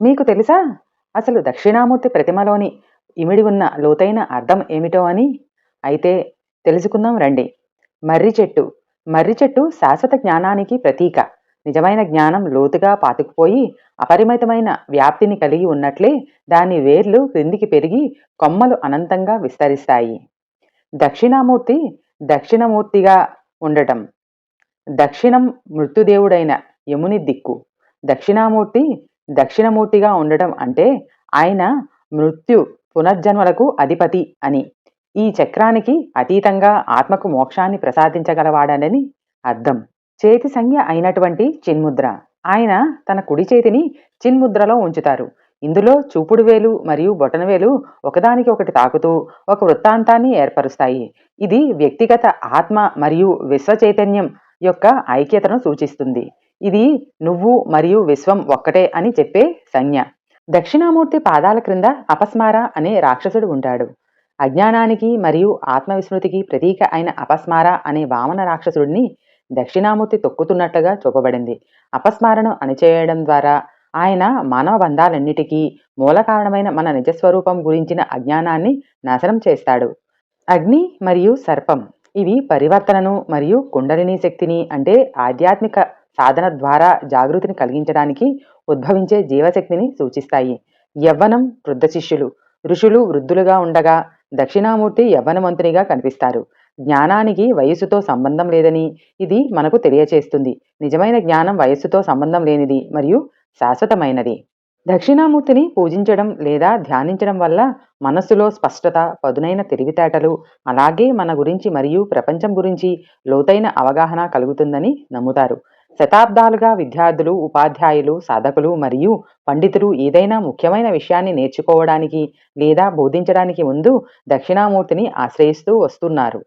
మీకు తెలుసా? అసలు దక్షిణామూర్తి ప్రతిమలోని ఇమిడి ఉన్న లోతైన అర్థం ఏమిటో అని? అయితే తెలుసుకుందాం రండి. మర్రి చెట్టు. మర్రి చెట్టు శాశ్వత జ్ఞానానికి ప్రతీక. నిజమైన జ్ఞానం లోతుగా పాతుకుపోయి అపరిమితమైన వ్యాప్తిని కలిగి ఉన్నట్లే దాని వేర్లు క్రిందికి పెరిగి కొమ్మలు అనంతంగా విస్తరిస్తాయి. దక్షిణామూర్తి దక్షిణమూర్తిగా ఉండటం. దక్షిణం మృత్యుదేవుడైన యముని దిక్కు. దక్షిణామూర్తి దక్షిణమూర్తిగా ఉండటం అంటే ఆయన మృత్యు పునర్జన్మలకు అధిపతి అని. ఈ చక్రానికి అతీతంగా ఆత్మకు మోక్షాన్ని ప్రసాదించగలవాడనని అర్థం. చేతి సంజ్ఞ అయినటువంటి చిన్ముద్ర. ఆయన తన కుడి చేతిని చిన్ముద్రలో ఉంచుతారు. ఇందులో చూపుడు వేలు మరియు బొటనవేలు ఒకదానికి ఒకటి తాకుతూ ఒక వృత్తాంతాన్ని ఏర్పరుస్తాయి. ఇది వ్యక్తిగత ఆత్మ మరియు విశ్వ చైతన్యం యొక్క ఐక్యతను సూచిస్తుంది. ఇది నువ్వు మరియు విశ్వం ఒక్కటే అని చెప్పే సంజ్ఞ. దక్షిణామూర్తి పాదాల క్రింద అపస్మార అనే రాక్షసుడు ఉంటాడు. అజ్ఞానానికి మరియు ఆత్మవిస్మృతికి ప్రతీక అయిన అపస్మార అనే వామన రాక్షసుడిని దక్షిణామూర్తి తొక్కుతున్నట్లుగా చూపబడింది. అపస్మారను అణిచేయడం ద్వారా ఆయన మానవ బంధాలన్నిటికీ మూల కారణమైన మన నిజస్వరూపం గురించిన అజ్ఞానాన్ని నాశనం చేస్తాడు. అగ్ని మరియు సర్పం. ఇవి పరివర్తనను మరియు కుండలిని శక్తిని అంటే ఆధ్యాత్మిక సాధన ద్వారా జాగృతిని కలిగించడానికి ఉద్భవించే జీవశక్తిని సూచిస్తాయి. యవ్వనం వృద్ధ శిష్యులు. ఋషులు వృద్ధులుగా ఉండగా దక్షిణామూర్తి యవ్వనవంతునిగా కనిపిస్తారు. జ్ఞానానికి వయస్సుతో సంబంధం లేదని ఇది మనకు తెలియచేస్తుంది. నిజమైన జ్ఞానం వయస్సుతో సంబంధం లేనిది మరియు శాశ్వతమైనది. దక్షిణామూర్తిని పూజించడం లేదా ధ్యానించడం వల్ల మనస్సులో స్పష్టత, పదునైన తెలివితేటలు, అలాగే మన గురించి మరియు ప్రపంచం గురించి లోతైన అవగాహన కలుగుతుందని నమ్ముతారు. శతాబ్దాలుగా విద్యార్థులు, ఉపాధ్యాయులు, సాధకులు మరియు పండితులు ఏదైనా ముఖ్యమైన విషయాన్ని నేర్చుకోవడానికి లేదా బోధించడానికి ముందు దక్షిణామూర్తిని ఆశ్రయిస్తూ వస్తున్నారు.